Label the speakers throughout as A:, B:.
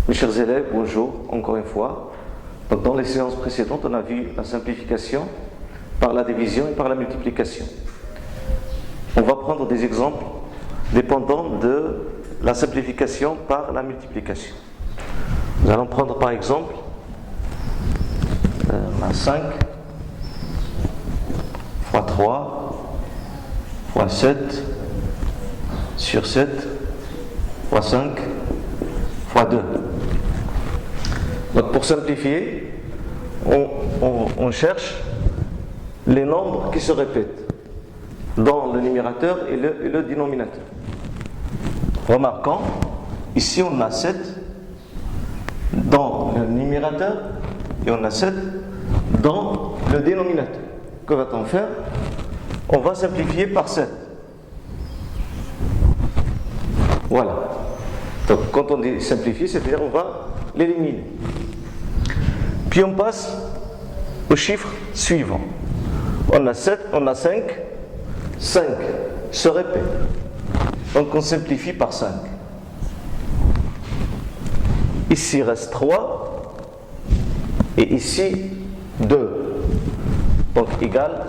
A: Mes chers élèves, bonjour, encore une fois. Donc, dans les séances précédentes, on a vu la simplification par la division et par la multiplication. On va prendre des exemples dépendant de la simplification par la multiplication. Nous allons prendre par exemple on a 5 fois 3 fois 7 sur 7 fois 5 fois 2. Donc pour simplifier, on cherche les nombres qui se répètent dans le numérateur et le dénominateur. Remarquons, ici on a 7 dans le numérateur et on a 7 dans le dénominateur. Que va-t-on faire? On va simplifier par 7. Voilà. Donc quand on dit simplifier, c'est-à-dire on va l'éliminer. Puis on passe au chiffre suivant. On a 7, on a 5. 5 se répète. Donc on simplifie par 5. Ici reste 3. Et ici 2. Donc égal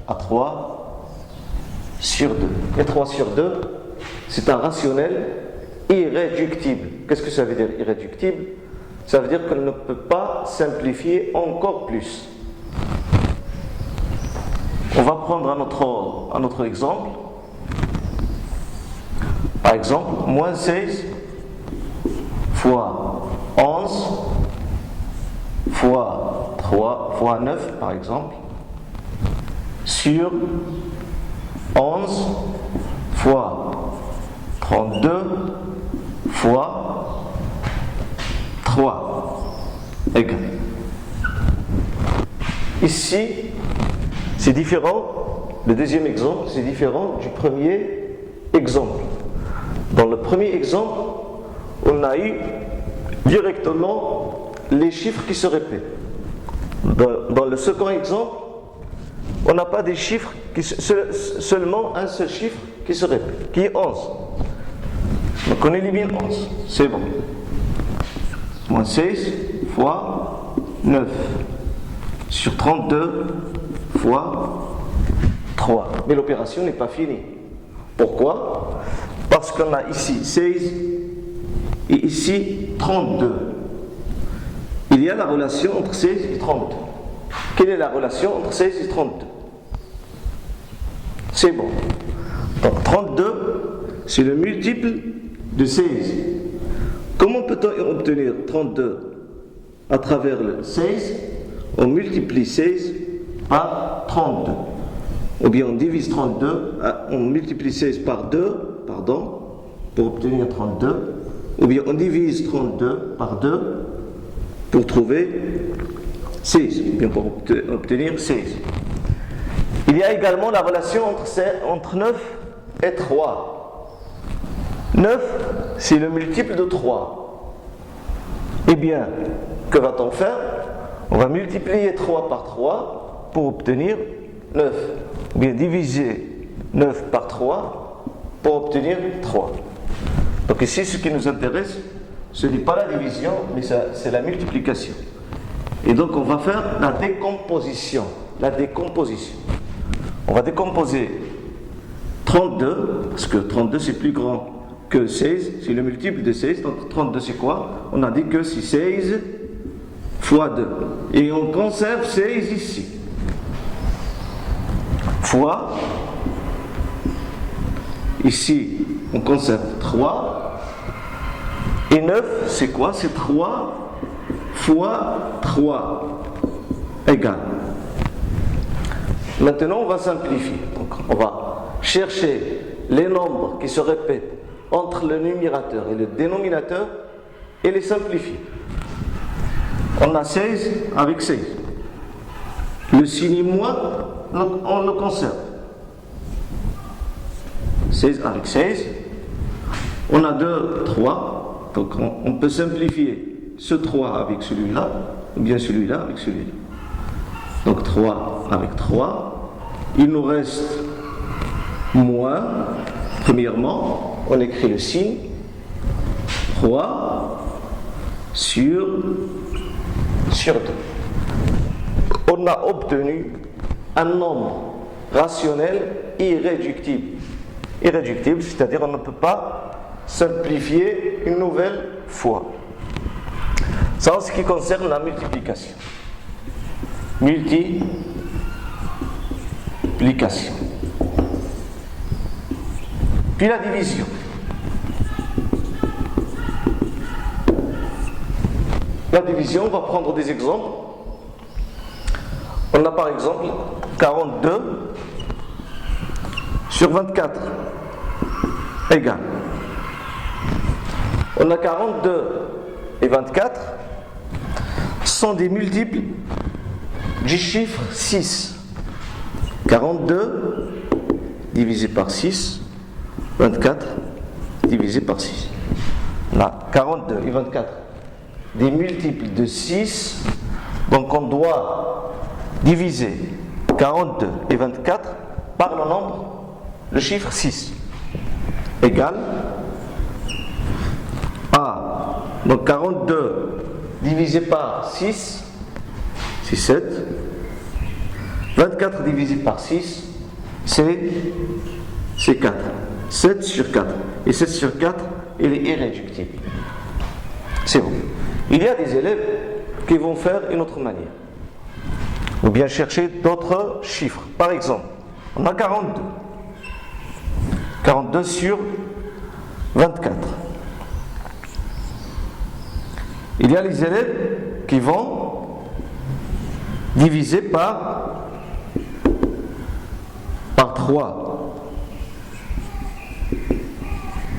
A: à 3 sur 2. Et 3 sur 2, c'est un rationnel irréductible. Qu'est-ce que ça veut dire irréductible? Ça veut dire qu'on ne peut pas simplifier encore plus. On va prendre un autre exemple. Par exemple, moins 16 fois 11 fois 3 fois 9, par exemple, sur 11 fois 32 fois 3 égale. Ici, c'est différent, le deuxième exemple, c'est différent du premier exemple. Dans le premier exemple, on a eu directement les chiffres qui se répètent. Dans le second exemple, on n'a pas des chiffres, seulement un seul chiffre qui se répète, qui est 11. Donc on élimine 11, c'est bon. Moins 16 fois 9 sur 32 fois 3. Mais l'opération n'est pas finie. Pourquoi? Parce qu'on a ici 16 et ici 32. Il y a la relation entre 16 et 32. Quelle est la relation entre 16 et 32? C'est bon. Donc 32, c'est le multiple de 16. Comment peut-on obtenir 32 à travers le 16? On multiplie 16 par 32. Ou bien on divise 32, on multiplie 16 par 2, pour obtenir 32. Ou bien on divise 32 par 2 pour trouver 16, ou bien pour obtenir 16. Il y a également la relation entre 9 et 3. 9, c'est le multiple de 3. Eh bien, que va-t-on faire? On va multiplier 3 par 3 pour obtenir 9. Ou bien diviser 9 par 3 pour obtenir 3. Donc ici, ce qui nous intéresse, ce n'est pas la division, mais c'est la multiplication. Et donc on va faire la décomposition. On va décomposer 32, parce que 32 c'est plus grand que 16, c'est le multiple de 16. Donc 32 c'est quoi? On a dit que c'est 16 fois 2. Et on conserve 16 ici. Fois, ici on conserve 3. Et 9 c'est quoi? C'est 3 fois 3 égale. Maintenant, on va simplifier. Donc, on va chercher les nombres qui se répètent entre le numérateur et le dénominateur et les simplifier. On a 16 avec 16. Le signe moins, on le conserve. 16 avec 16. On a 2, 3. Donc, on peut simplifier ce 3 avec celui-là, ou bien celui-là avec celui-là. Donc 3 avec 3. Il nous reste moins. Premièrement, on écrit le signe. 3 sur 2. On a obtenu un nombre rationnel irréductible. Irréductible, c'est-à-dire on ne peut pas simplifier une nouvelle fois. Ça en ce qui concerne la multiplication. Multiplication. Puis la division. La division, on va prendre des exemples. On a par exemple 42 sur 24 égale. On a 42 et 24 sont des multiples du chiffre 6. 42 divisé par 6, 24 divisé par 6. Là, 42 et 24, des multiples de 6. Donc on doit diviser 42 et 24 par le chiffre 6. Égale à, donc 42 divisé par 6, c'est 7. 24 divisé par 6, c'est 4. 7 sur 4. Et 7 sur 4, il est irréductible. C'est bon. Il y a des élèves qui vont faire une autre manière. Ou bien chercher d'autres chiffres. Par exemple, on a 42. 42 sur 24. Il y a les élèves qui vont diviser par 3.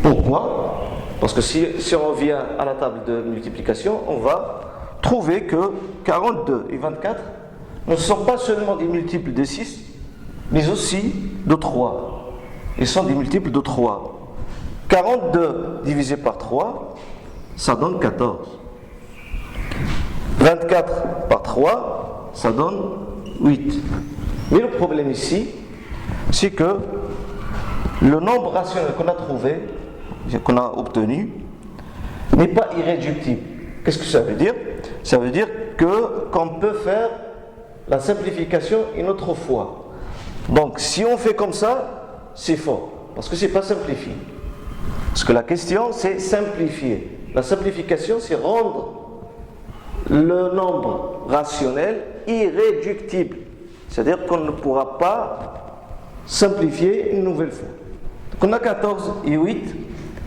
A: Pourquoi? Parce que si on revient à la table de multiplication, on va trouver que 42 et 24 ne sont pas seulement des multiples de 6, mais aussi de 3. Ils sont des multiples de 3. 42 divisé par 3, ça donne 14. 24 par 3, ça donne 8. Mais le problème ici, c'est que le nombre rationnel qu'on a trouvé, qu'on a obtenu, n'est pas irréductible. Qu'est-ce que ça veut dire? Ça veut dire qu'on peut faire la simplification une autre fois. Donc si on fait comme ça, c'est faux, parce que c'est pas simplifié. Parce que la question, c'est simplifier. La simplification, c'est rendre le nombre rationnel irréductible. C'est-à-dire qu'on ne pourra pas simplifier une nouvelle fois. Donc on a 14 et 8,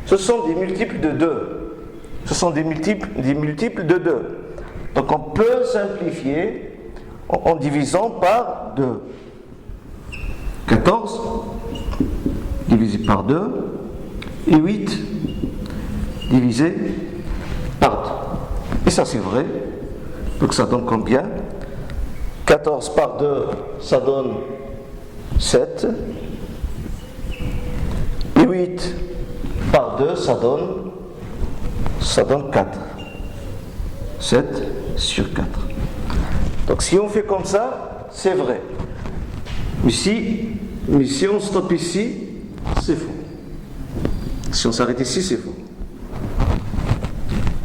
A: ce sont des multiples de 2. Ce sont des multiples de 2. Donc on peut simplifier en divisant par 2. 14 divisé par 2 et 8 divisé par 2. Et ça c'est vrai. Donc ça donne combien? 14 par 2, ça donne 7. Et 8 par 2, ça donne 4. 7 sur 4. Donc si on fait comme ça, c'est vrai. Mais si on stoppe ici, c'est faux. Si on s'arrête ici, c'est faux.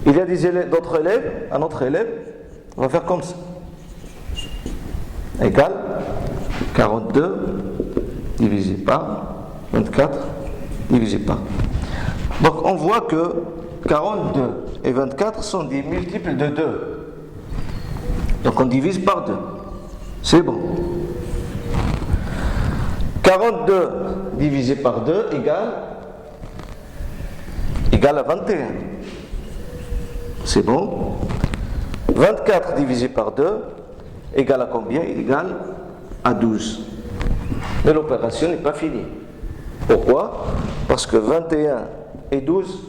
A: Il y a d'autres élèves, un autre élève, on va faire comme ça. Égal 42 divisé par 24 divisé par. Donc on voit que 42 et 24 sont des multiples de 2. Donc on divise par 2. C'est bon. 42 divisé par 2 égale à 21. C'est bon. 24 divisé par 2 égale à combien? Égale à 12. Mais l'opération n'est pas finie. Pourquoi? Parce que 21 et 12,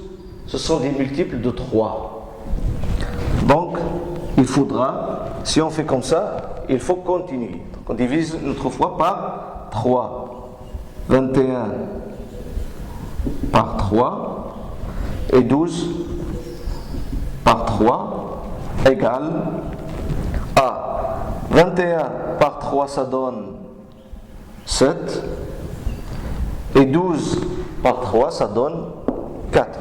A: ce sont des multiples de 3. Donc, il faudra, si on fait comme ça, il faut continuer. Donc, on divise une autre fois par 3. 21 par 3 et 12 par 3 égale à 21 par 3, ça donne 7. Et 12 par 3, ça donne 4.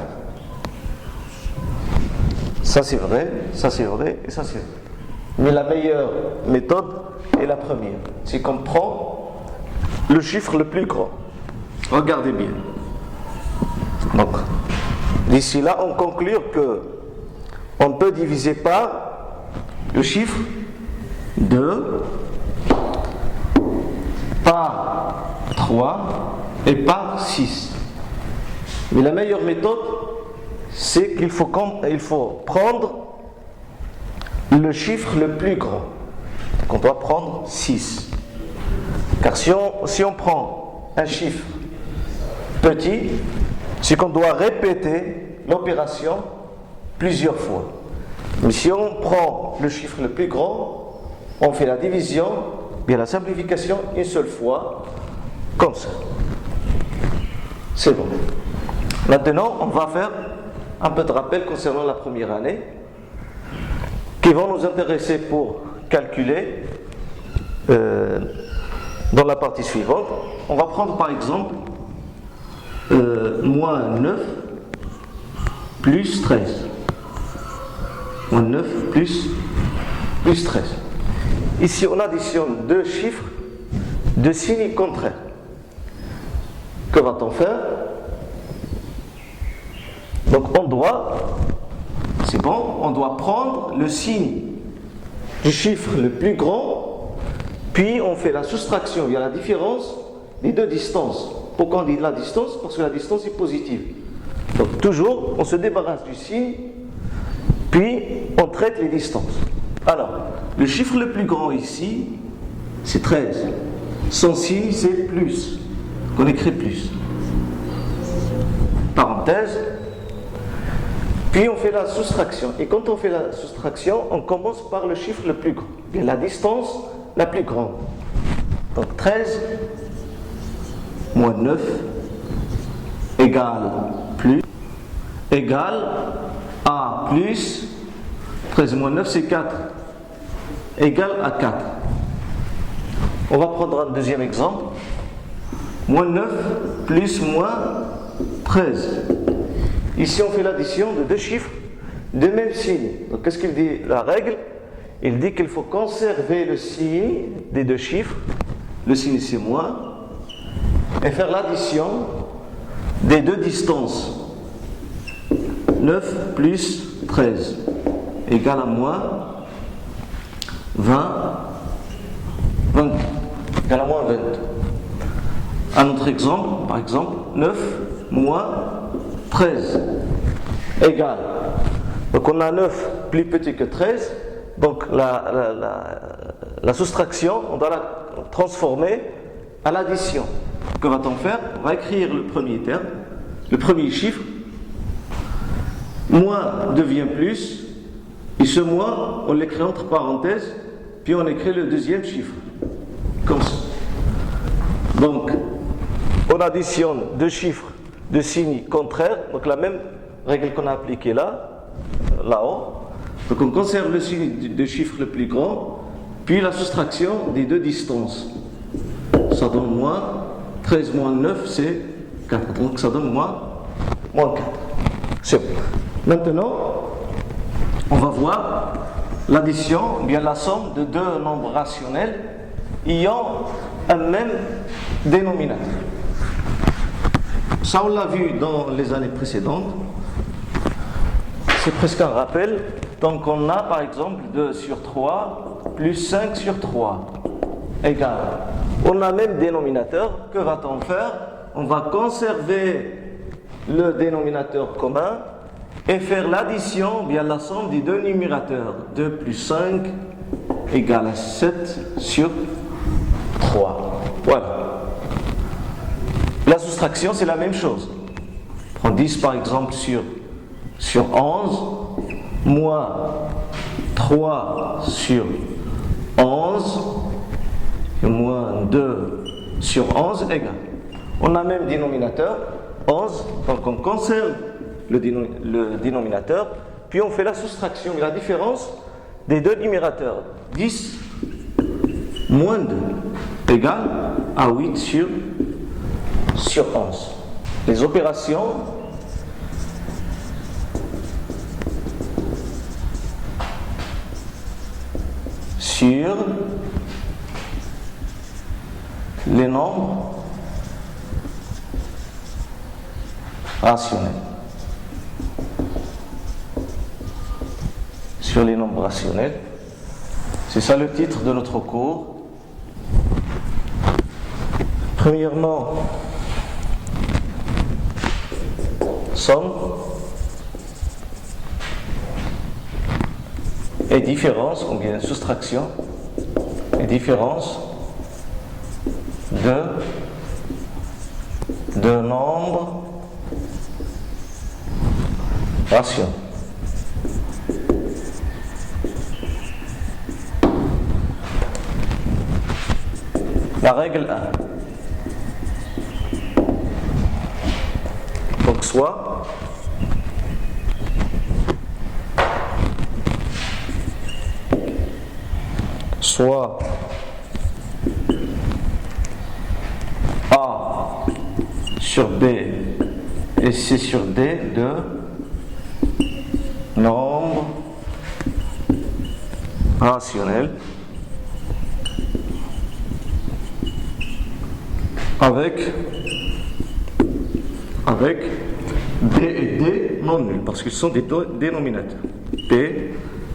A: Ça c'est vrai, ça c'est vrai et ça c'est vrai. Mais la meilleure méthode est la première. C'est qu'on prend le chiffre le plus grand. Regardez bien. Donc, d'ici là, on conclut que on peut diviser par le chiffre 2, par 3 et par 6. Mais la meilleure méthode, c'est qu'il faut prendre le chiffre le plus grand. Donc on doit prendre 6. Car si on prend un chiffre petit, c'est qu'on doit répéter l'opération plusieurs fois. Mais si on prend le chiffre le plus grand, on fait la division, bien la simplification une seule fois, comme ça. C'est bon. Maintenant, on va faire un peu de rappel concernant la première année, qui vont nous intéresser pour calculer dans la partie suivante. On va prendre par exemple moins 9 plus 13. Moins 9 plus 13. Ici, on additionne deux chiffres de signes contraires. Que va-t-on faire? Donc, on doit prendre le signe du chiffre le plus grand, puis on fait la soustraction, il y a la différence des deux distances. Pourquoi on dit la distance? Parce que la distance est positive. Donc, toujours, on se débarrasse du signe, puis on traite les distances. Alors, le chiffre le plus grand ici, c'est 13. Son signe, c'est plus. On écrit plus. Parenthèse. Puis on fait la soustraction. Et quand on fait la soustraction, on commence par le chiffre le plus grand. Bien, la distance la plus grande. Donc 13 moins 9 égale à plus 13 moins 9 c'est 4 égale à 4. On va prendre un deuxième exemple. Moins 9 plus moins 13. Ici, on fait l'addition de deux chiffres de même signe. Donc, qu'est-ce qu'il dit la règle? Il dit qu'il faut conserver le signe des deux chiffres, le signe c'est moins, et faire l'addition des deux distances. 9 plus 13 égale à moins 20 égale à moins 20. Un autre exemple, par exemple, 9 moins 13 égale. Donc on a 9 plus petit que 13, donc la soustraction, on doit la transformer à l'addition. Que va-t-on faire? On va écrire le premier terme, le premier chiffre. Moins devient plus, et ce moins, on l'écrit entre parenthèses, puis on écrit le deuxième chiffre. Comme ça. Donc, on additionne deux chiffres de signes contraires, donc la même règle qu'on a appliquée là-haut. Donc on conserve le signe du chiffre le plus grand, puis la soustraction des deux distances. Ça donne moins 13 moins 9, c'est 4. Donc ça donne moins 4. C'est bon. Maintenant, on va voir l'addition, bien la somme de deux nombres rationnels ayant un même dénominateur. Ça, on l'a vu dans les années précédentes. C'est presque un rappel. Donc, on a par exemple 2 sur 3 plus 5 sur 3 égale. On a même dénominateur. Que va-t-on faire? On va conserver le dénominateur commun et faire l'addition, bien la somme des deux numérateurs. 2 plus 5 égale à 7 sur 3. Voilà. La soustraction, c'est la même chose. On prend 10 par exemple sur 11, moins 3 sur 11, et moins 2 sur 11 égale. On a même dénominateur, 11, donc on conserve le dénominateur, puis on fait la soustraction, la différence des deux numérateurs. 10 moins 2 égale à 8 sur 11. Les opérations sur les nombres rationnels. Sur les nombres rationnels. C'est ça le titre de notre cours. Premièrement, somme et différence, ou bien soustraction et différence de nombres rationnels. La règle 1. Donc soit A sur B et C sur D de nombres rationnels avec B et D non nuls, parce qu'ils sont des dénominateurs. B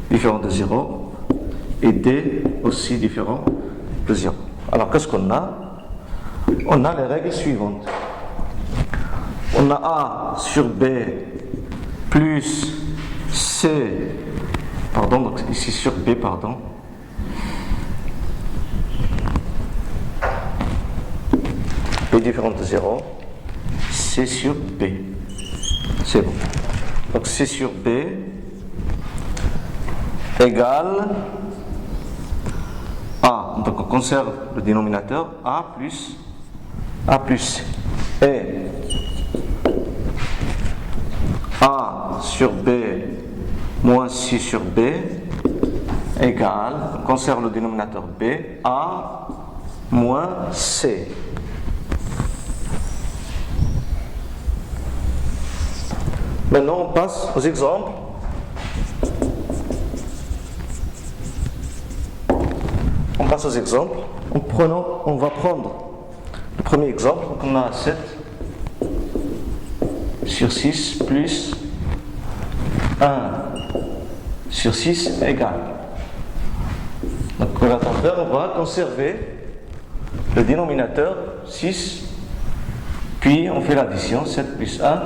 A: différent de 0 et D aussi différent de 0. Alors qu'est-ce qu'on a? On a les règles suivantes. On a A sur B plus C, pardon, donc ici sur B, pardon. B différent de 0, C sur B. C'est bon. Donc C sur B égale A. Donc on conserve le dénominateur A plus C. Et A sur B moins C sur B égale, on conserve le dénominateur B, A moins C. Maintenant, on passe aux exemples. On va prendre le premier exemple. Donc on a 7 sur 6 plus 1 sur 6 égale. Donc on va conserver le dénominateur 6, puis on fait l'addition, 7 plus 1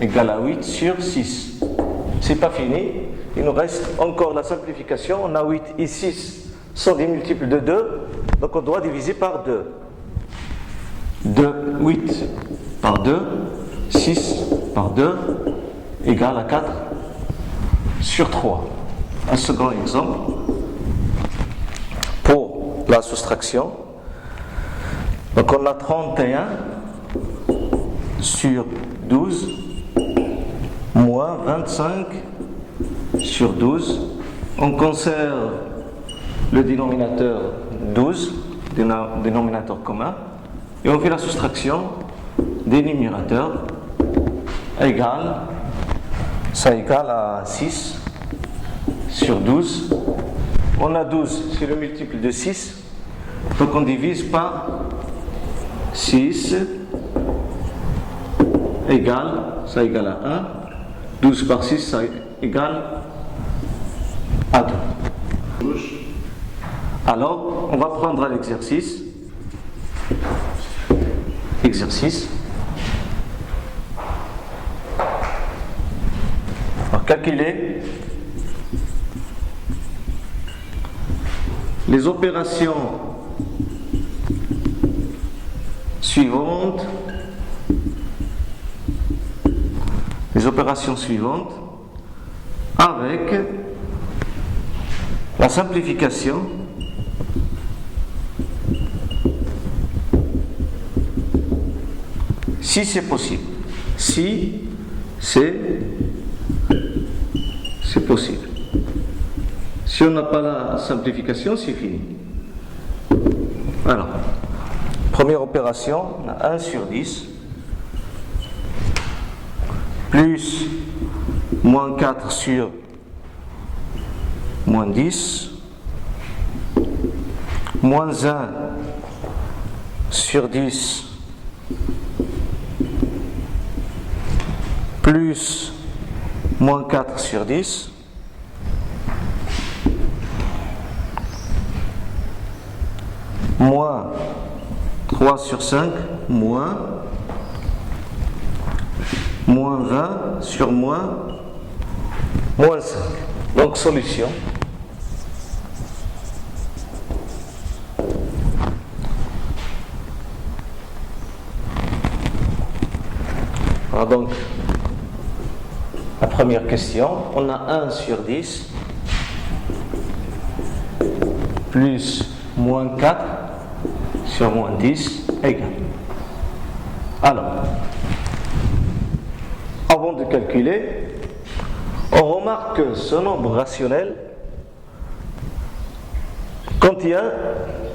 A: égale à 8 sur 6. C'est pas fini, il nous reste encore la simplification. On a 8 et 6 sont des multiples de 2, donc on doit diviser par 2. 8 par 2, 6 par 2 égale à 4 sur 3. Un second exemple pour la soustraction. Donc on a 31 sur 12 moins 25 sur 12. On conserve le dénominateur 12, dénominateur commun, et on fait la soustraction des numérateurs ça égale à 6 sur 12. On a 12, c'est le multiple de 6, donc on divise par 6 ça égale à 1. 12 par 6, ça égale à 2. Alors, on va prendre l'exercice. Alors, calculer les opérations suivantes. Avec la simplification si c'est possible. Si c'est possible. Si on n'a pas la simplification, c'est fini. Alors, première opération, on a 1 sur 10 plus moins 4 sur moins 10 moins 1 sur 10 plus moins 4 sur 10 moins 3 sur 5 moins 20 sur moins 5. Donc solution. Alors donc, la première question, on a 1 sur 10 plus moins 4 sur moins 10 égale. Alors, avant de calculer, on remarque que ce nombre rationnel contient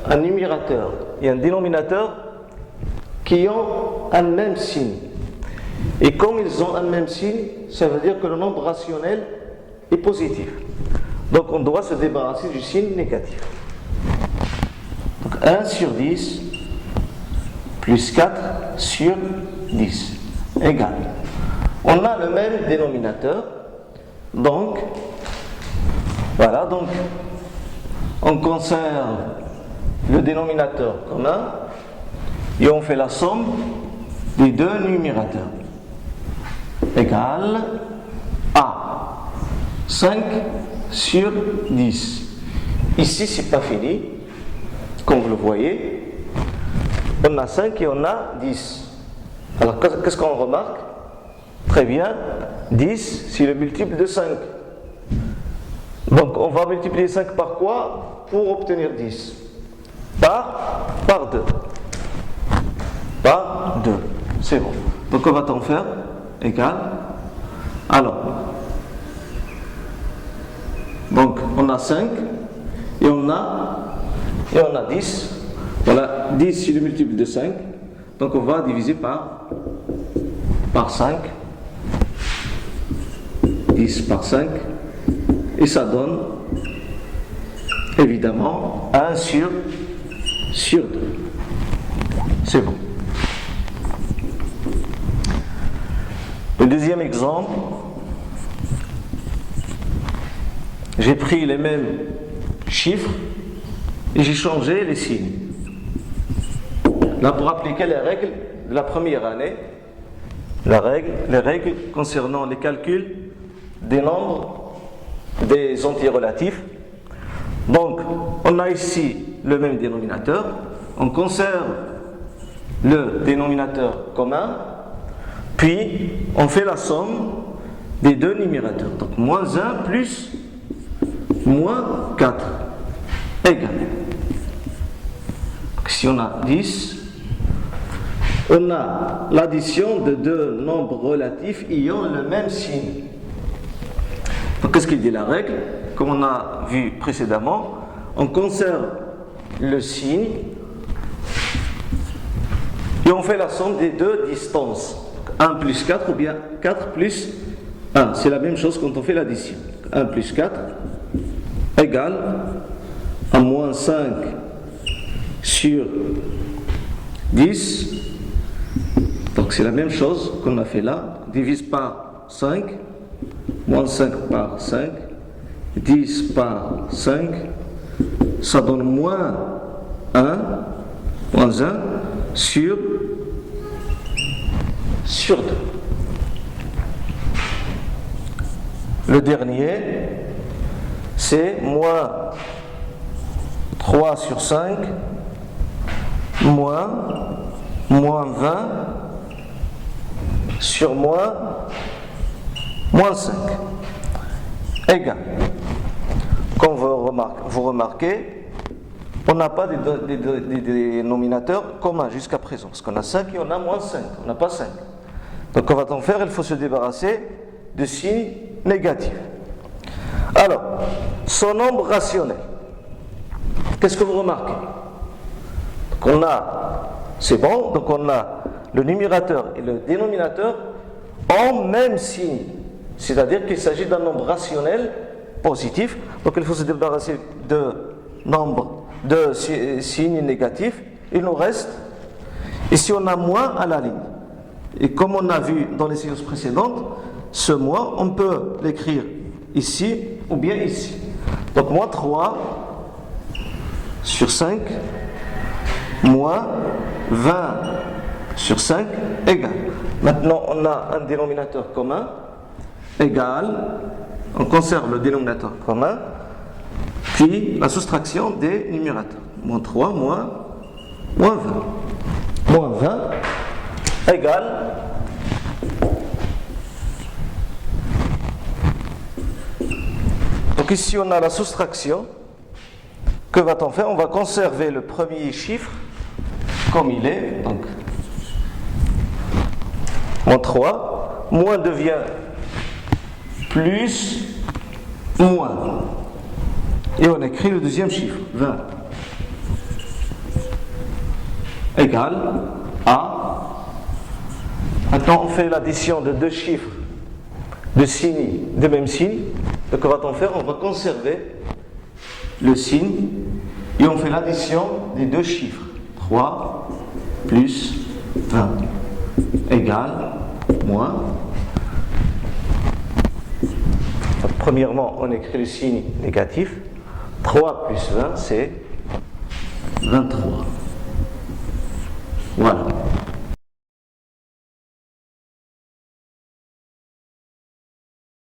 A: un numérateur et un dénominateur qui ont un même signe. Et comme ils ont un même signe, ça veut dire que le nombre rationnel est positif. Donc on doit se débarrasser du signe négatif. Donc 1 sur 10 plus 4 sur 10 égale. On a le même dénominateur. Donc, voilà, donc on conserve le dénominateur commun et on fait la somme des deux numérateurs. Égale à 5 sur 10. Ici, c'est pas fini. Comme vous le voyez, on a 5 et on a 10. Alors, qu'est-ce qu'on remarque? Très bien, 10, c'est le multiple de 5. Donc, on va multiplier 5 par quoi pour obtenir 10? Par 2. Par 2. C'est bon. Donc, on va t'en faire égal. Alors, donc, on a 5 et on a 10. Voilà, 10 c'est le multiple de 5. Donc, on va diviser par 5. 10 par 5. Et ça donne, évidemment, 1 sur 2. C'est bon. Le deuxième exemple, j'ai pris les mêmes chiffres et j'ai changé les signes. Là, pour appliquer les règles de la première année, les règles concernant les calculs des nombres des entiers relatifs. Donc, on a ici le même dénominateur, on conserve le dénominateur commun, puis on fait la somme des deux numérateurs. Donc, moins 1 plus moins 4 égale. Donc, si on a 10, on a l'addition de deux nombres relatifs ayant le même signe. Donc, qu'est-ce qu'il dit la règle? Comme on a vu précédemment, on conserve le signe et on fait la somme des deux distances. 1 plus 4 ou bien 4 plus 1. C'est la même chose quand on fait l'addition. 1 plus 4 égale à moins 5 sur 10. Donc c'est la même chose qu'on a fait là. On divise par 5. Moins 5 par 5. 10 par 5. Ça donne moins 1. Moins 1 sur 2. Le dernier, c'est moins 3 sur 5 moins 20 sur moins 5 égale. Comme vous remarquez, on n'a pas des dénominateurs communs jusqu'à présent, parce qu'on a 5 et on a moins 5, on n'a pas 5. Donc on va en faire, il faut se débarrasser de signes négatifs. Alors, son nombre rationnel, qu'est-ce que vous remarquez? Donc on a, c'est bon, donc on a le numérateur et le dénominateur en même signe, c'est-à-dire qu'il s'agit d'un nombre rationnel positif, donc il faut se débarrasser de nombres de signes négatifs, il nous reste, ici on a moins à la ligne. Et comme on a vu dans les séances précédentes, ce moins, on peut l'écrire ici ou bien ici. Donc moins 3 sur 5, moins 20 sur 5 égale. Maintenant, on a un dénominateur commun, égal, on conserve le dénominateur commun, puis la soustraction des numérateurs. Moins 3, moins 20. Moins 20 égale donc ici on a la soustraction. Que va-t-on faire? On va conserver le premier chiffre comme il est, donc moins 3, moins devient plus, moins. Et on écrit le deuxième chiffre, 20, égale à. Maintenant on fait l'addition de deux chiffres de signes, de même signe. Donc que va-t-on faire? On va conserver le signe et on fait l'addition des deux chiffres, 3 plus 20 égale moins. Donc, premièrement, on écrit le signe négatif. 3 plus 20, c'est 23. Voilà.